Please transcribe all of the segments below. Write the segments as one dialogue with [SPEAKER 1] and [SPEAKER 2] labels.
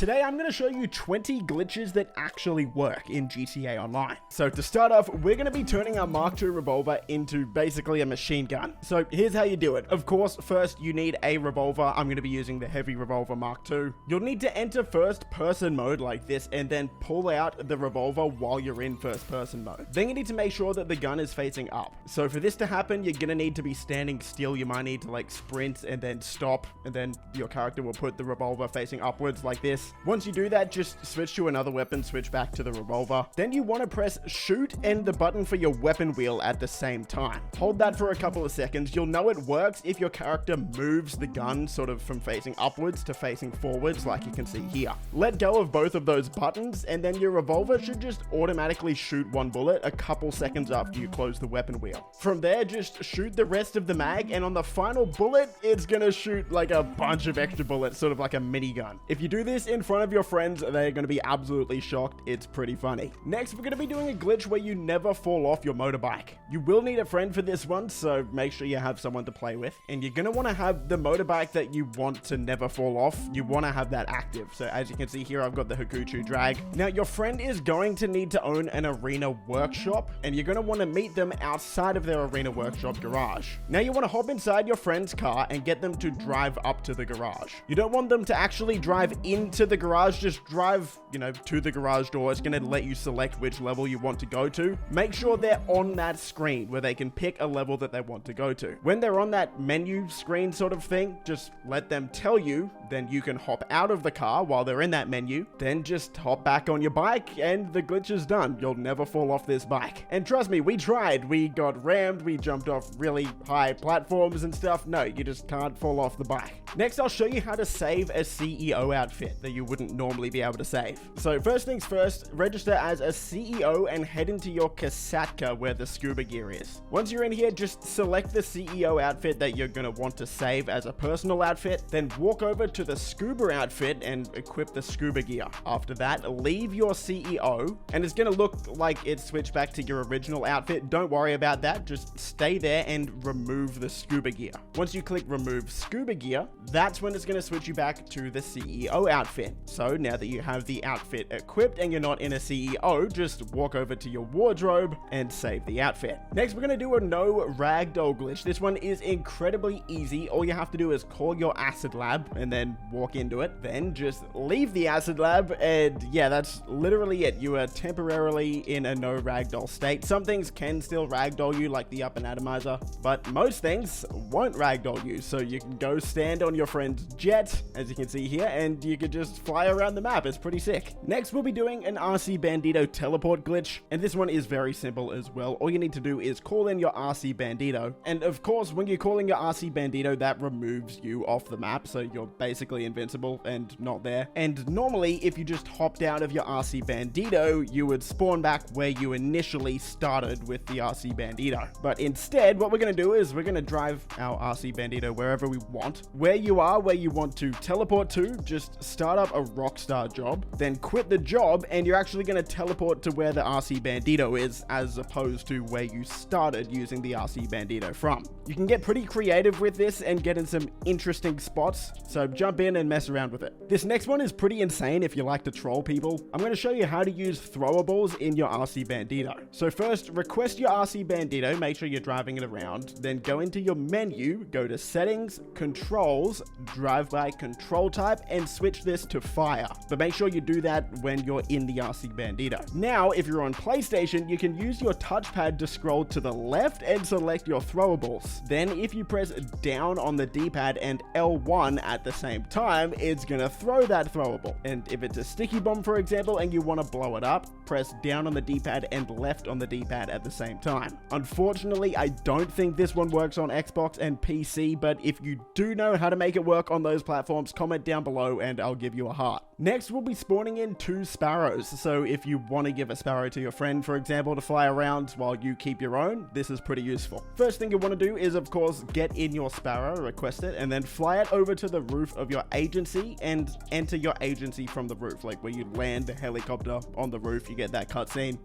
[SPEAKER 1] Today I'm going to show you 20 glitches that actually work in GTA Online. So to start off, we're going to be turning our Mark II revolver into basically a machine gun. So here's how you do it. Of course, first you need a revolver. I'm going to be using the heavy revolver Mark II. You'll need to enter first person mode like this and then pull out the revolver while you're in first person mode. Then you need to make sure that the gun is facing up. So for this to happen, you're going to need to be standing still. You might need to like sprint and then stop, and then your character will put the revolver facing upwards like this. Once you do that, just switch to another weapon, switch back to the revolver. Then you want to press shoot and the button for your weapon wheel at the same time. Hold that for a couple of seconds. You'll know it works if your character moves the gun sort of from facing upwards to facing forwards, like you can see here. Let go of both of those buttons, and then your revolver should just automatically shoot one bullet a couple seconds after you close the weapon wheel. From there, just shoot the rest of the mag, and on the final bullet, it's gonna shoot like a bunch of extra bullets, sort of like a minigun. If you do this in front of your friends, they're going to be absolutely shocked. It's pretty funny. Next, we're going to be doing a glitch where you never fall off your motorbike. You will need a friend for this one, so make sure you have someone to play with. And you're going to want to have the motorbike that you want to never fall off. You want to have that active. So as you can see here, I've got the Hakuchu drag. Now, your friend is going to need to own an arena workshop, and you're going to want to meet them outside of their arena workshop garage. Now, you want to hop inside your friend's car and get them to drive up to the garage. You don't want them to actually drive into the garage, just drive, to the garage door. It's going to let you select which level you want to go to. Make sure they're on that screen where they can pick a level that they want to go to. When they're on that menu screen sort of thing, just let them tell you, then you can hop out of the car while they're in that menu, then just hop back on your bike and the glitch is done. You'll never fall off this bike. And trust me, we tried. We got rammed, we jumped off really high platforms and stuff. No, you just can't fall off the bike. Next, I'll show you how to save a CEO outfit that you wouldn't normally be able to save. So first things first, register as a CEO and head into your Kasatka where the scuba gear is. Once you're in here, just select the CEO outfit that you're going to want to save as a personal outfit, then walk over to the scuba outfit and equip the scuba gear. After that, leave your CEO, and it's going to look like it's switched back to your original outfit. Don't worry about that, just stay there and remove the scuba gear. Once you click remove scuba gear, that's when it's going to switch you back to the CEO outfit. So now that you have the outfit equipped and you're not in a CEO, just walk over to your wardrobe and save the outfit. Next, we're going to do a no ragdoll glitch. This one is incredibly easy. All you have to do is call your acid lab and then walk into it. Then just leave the acid lab, and yeah, that's literally it. You are temporarily in a no ragdoll state. Some things can still ragdoll you, like the up and atomizer, but most things won't ragdoll you. So you can go stand on your friend's jet, as you can see here, and you can just fly around the map. It's pretty sick. Next, we'll be doing an RC Bandido teleport glitch, and this one is very simple as well. All you need to do is call in your RC Bandido, and of course, when you're calling your RC Bandido, that removes you off the map, so you're basically invincible and not there. And normally, if you just hopped out of your RC Bandido, you would spawn back where you initially started with the RC Bandido. But instead, what we're going to do is we're going to drive our RC Bandido wherever we want. Where you are, where you want to teleport to, just start up a Rockstar job, then quit the job, and you're actually going to teleport to where the RC Bandido is, as opposed to where you started using the RC Bandido from. You can get pretty creative with this and get in some interesting spots, so jump in and mess around with it. This next one is pretty insane if you like to troll people. I'm going to show you how to use throwables in your RC Bandido. So first, request your RC Bandido, make sure you're driving it around, then go into your menu, go to settings, controls, drive by control type, and switch this to fire. But make sure you do that when you're in the RC Bandido. Now, if you're on PlayStation, you can use your touchpad to scroll to the left and select your throwables. Then if you press down on the D-pad and L1 at the same time, it's gonna throw that throwable. And if it's a sticky bomb, for example, and you want to blow it up, press down on the D-pad and left on the D-pad at the same time. Unfortunately, I don't think this one works on Xbox and PC, but if you do know how to make it work on those platforms, comment down below and I'll give you a heart. Next, we'll be spawning in 2 sparrows. So if you want to give a sparrow to your friend, for example, to fly around while you keep your own, this is pretty useful. First thing you want to do is, of course, get in your sparrow, request it, and then fly it over to the roof of your agency and enter your agency from the roof, like where you land the helicopter on the roof, you get that cutscene.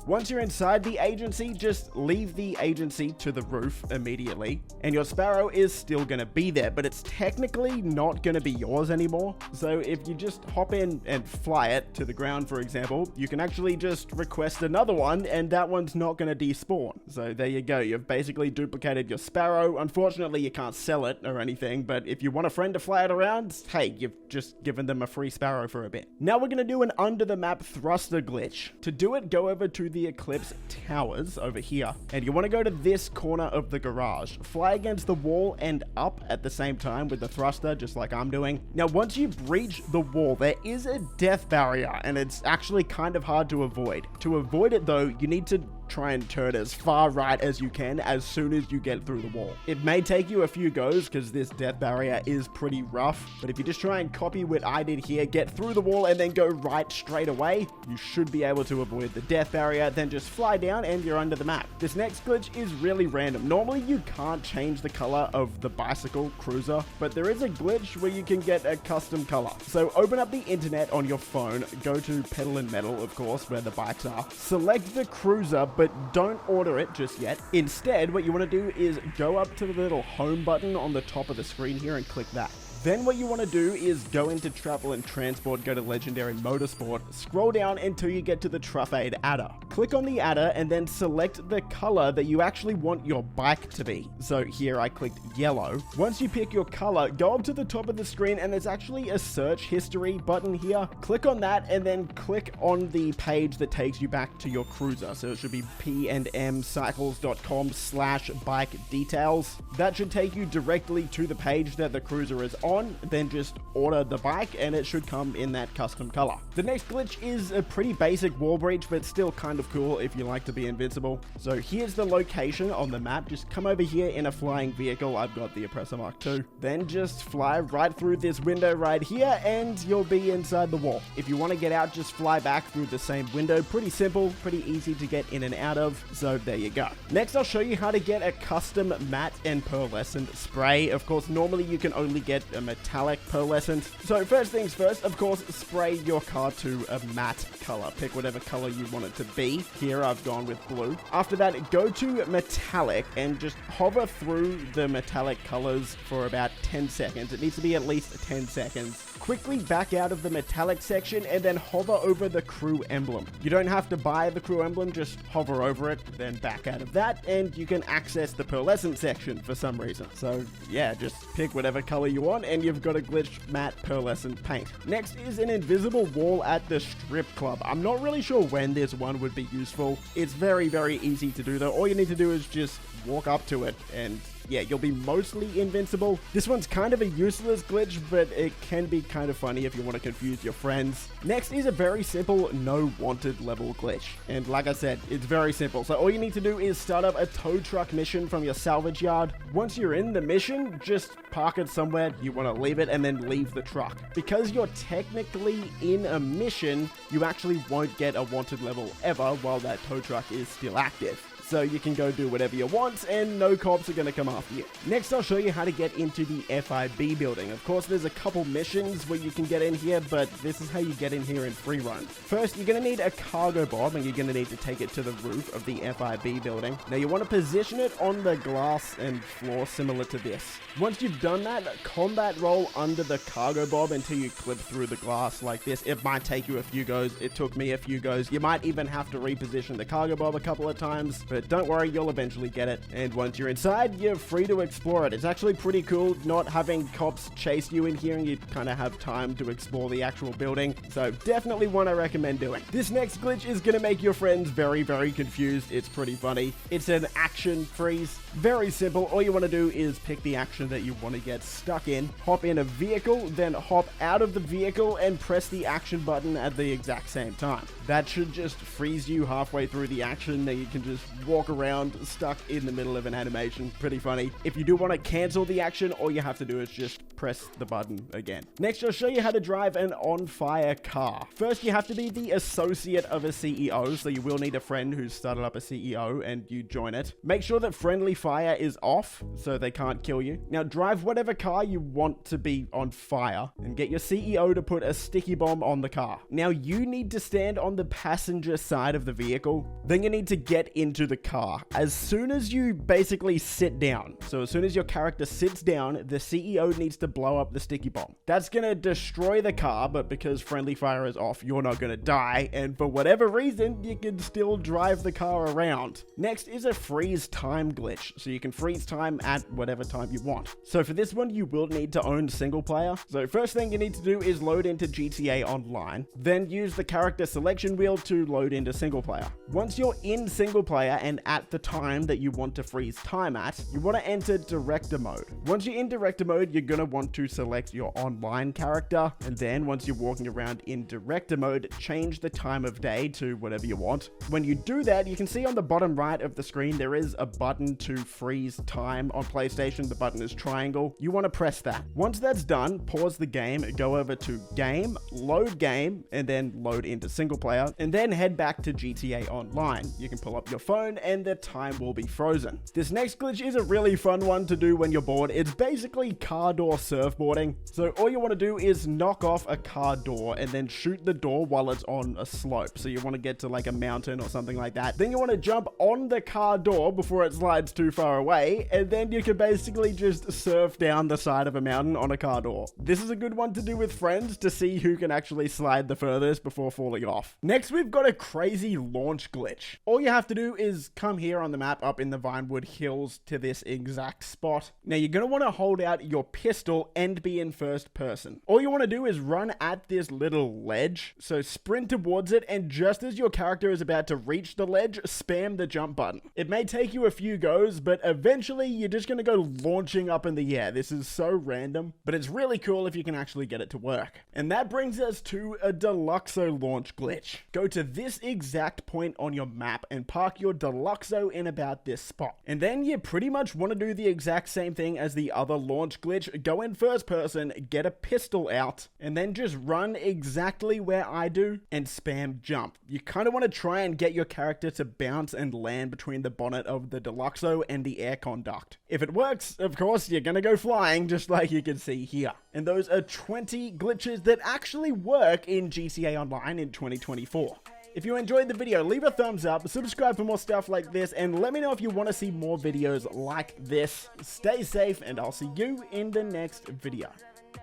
[SPEAKER 1] Once you're inside the agency, just leave the agency to the roof immediately, and your sparrow is still going to be there, but it's technically not going to be yours anymore. So if you just hop in and fly it to the ground, for example, you can actually just request another one, and that one's not going to despawn. So there you go. You've basically duplicated your sparrow. Unfortunately, you can't sell it or anything, but if you want a friend to fly it around, hey, you've just given them a free sparrow for a bit. Now we're going to do an under the map thruster glitch. To do it, go over to the Eclipse Towers over here, and you want to go to this corner of the garage. Fly against the wall and up at the same time with the thruster, just like I'm doing. Now, once you breach the wall, there is a death barrier, and it's actually kind of hard to avoid. To avoid it though, you need to try and turn as far right as you can as soon as you get through the wall. It may take you a few goes because this death barrier is pretty rough, but if you just try and copy what I did here, get through the wall and then go right straight away, you should be able to avoid the death barrier. Then just fly down and you're under the map. This next glitch is really random. Normally you can't change the color of the bicycle cruiser, but there is a glitch where you can get a custom color. So open up the internet on your phone, go to Pedal and Metal, of course, where the bikes are, select the cruiser, but don't order it just yet. Instead, what you want to do is go up to the little home button on the top of the screen here and click that. Then what you want to do is go into Travel and Transport, go to Legendary Motorsport, scroll down until you get to the Truffade adder. Click on the adder and then select the color that you actually want your bike to be. So here I clicked yellow. Once you pick your color, go up to the top of the screen and there's actually a search history button here. Click on that and then click on the page that takes you back to your cruiser. So it should be pndmcycles.com/bike details. That should take you directly to the page that the cruiser is on. Then just order the bike and it should come in that custom color. The next glitch is a pretty basic wall breach, but still kind of cool if you like to be invincible. So here's the location on the map. Just come over here in a flying vehicle. I've got the Oppressor Mark II. Then just fly right through this window right here and you'll be inside the wall. If you want to get out, just fly back through the same window. Pretty simple, pretty easy to get in and out of. So there you go. Next, I'll show you how to get a custom matte and pearlescent spray. Of course, normally you can only get a metallic pearlescent. So first things first, of course, spray your car to a matte color. Pick whatever color you want it to be. Here I've gone with blue. After that, go to metallic and just hover through the metallic colors for about 10 seconds. It needs to be at least 10 seconds. Quickly back out of the metallic section and then hover over the crew emblem. You don't have to buy the crew emblem, just hover over it, then back out of that, and you can access the pearlescent section for some reason. So yeah, just pick whatever color you want and you've got a glitched matte pearlescent paint. Next is an invisible wall at the strip club. I'm not really sure when this one would be useful. It's very, very easy to do though. All you need to do is just walk up to it and yeah, you'll be mostly invincible. This one's kind of a useless glitch, but it can be kind of funny if you want to confuse your friends. Next is a very simple no wanted level glitch. And like I said, it's very simple. So all you need to do is start up a tow truck mission from your salvage yard. Once you're in the mission, just park it somewhere you want to leave it and then leave the truck. Because you're technically in a mission, you actually won't get a wanted level ever while that tow truck is still active. So you can go do whatever you want and no cops are going to come after you. Next, I'll show you how to get into the FIB building. Of course, there's a couple missions where you can get in here, but this is how you get in here in free run. First, you're going to need a cargo bomb and you're going to need to take it to the roof of the FIB building. Now, you want to position it on the glass and floor similar to this. Once you've done that, combat roll under the cargo bomb until you clip through the glass like this. It might take you a few goes. It took me a few goes. You might even have to reposition the cargo bomb a couple of times, but don't worry, you'll eventually get it. And once you're inside, you're free to explore it. It's actually pretty cool not having cops chase you in here and you kind of have time to explore the actual building. So definitely one I recommend doing. This next glitch is going to make your friends very, very confused. It's pretty funny. It's an action freeze. Very simple. All you want to do is pick the action that you want to get stuck in, hop in a vehicle, then hop out of the vehicle and press the action button at the exact same time. That should just freeze you halfway through the action. Then you can just walk around stuck in the middle of an animation. Pretty funny. If you do want to cancel the action, all you have to do is just press the button again. Next, I'll show you how to drive an on-fire car. First, you have to be the associate of a CEO, so you will need a friend who's started up a CEO and you join it. Make sure that friendly fire is off, so they can't kill you. Now drive whatever car you want to be on fire and get your CEO to put a sticky bomb on the car. Now you need to stand on the passenger side of the vehicle. Then you need to get into the car. As soon as you basically sit down, so as soon as your character sits down, the CEO needs to blow up the sticky bomb. That's gonna destroy the car, but because friendly fire is off, you're not gonna die, and for whatever reason, you can still drive the car around. Next is a freeze time glitch, so you can freeze time at whatever time you want. So for this one, you will need to own single player. So first thing you need to do is load into GTA Online, then use the character selection wheel to load into single player. Once you're in single player and at the time that you want to freeze time at, you want to enter director mode. Once you're in director mode, you're going to want to select your online character, and then once you're walking around in director mode, change the time of day to whatever you want. When you do that, you can see on the bottom right of the screen there is a button to freeze time. On PlayStation, the button is triangle. You want to press that. Once that's done, pause the game, go over to game, load game, and then load into single player, and then head back to GTA Online. You can pull up your phone and the time will be frozen. This next glitch is a really fun one to do when you're bored. It's basically car door surfboarding. So all you want to do is knock off a car door and then shoot the door while it's on a slope. So you want to get to like a mountain or something like that. Then you want to jump on the car door before it slides too far away, and then you can basically just surf down the side of a mountain on a car door. This is a good one to do with friends to see who can actually slide the furthest before falling off. Next, we've got a crazy launch glitch. All you have to do is come here on the map up in the Vinewood Hills to this exact spot. Now you're going to want to hold out your pistol and be in first person. All you want to do is run at this little ledge. So sprint towards it, and just as your character is about to reach the ledge, spam the jump button. It may take you a few goes, but eventually you're just going to go launching up in the air. This is so random, but it's really cool if you can actually get it to work. And that brings us to a Deluxo launch glitch. Go to this exact point on your map and park your Deluxo in about this spot. And then you pretty much want to do the exact same thing as the other launch glitch. Go in first person, get a pistol out, and then just run exactly where I do and spam jump. You kind of want to try and get your character to bounce and land between the bonnet of the Deluxo and the aircon duct. If it works, of course, you're gonna go flying just like you can see here. And those are 20 glitches that actually work in GTA Online in 2024. If you enjoyed the video, leave a thumbs up, subscribe for more stuff like this, and let me know if you want to see more videos like this. Stay safe, and I'll see you in the next video.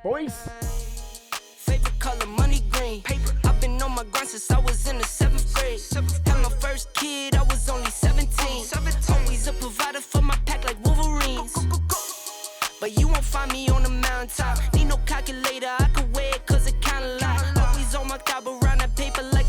[SPEAKER 1] Boys!
[SPEAKER 2] Favorite color, money green. Paper. I've been on my grind since I was in the 7th grade. Had my first kid, I was only 17. Always a provider for my pack like Wolverines. But you won't find me on the mountaintop.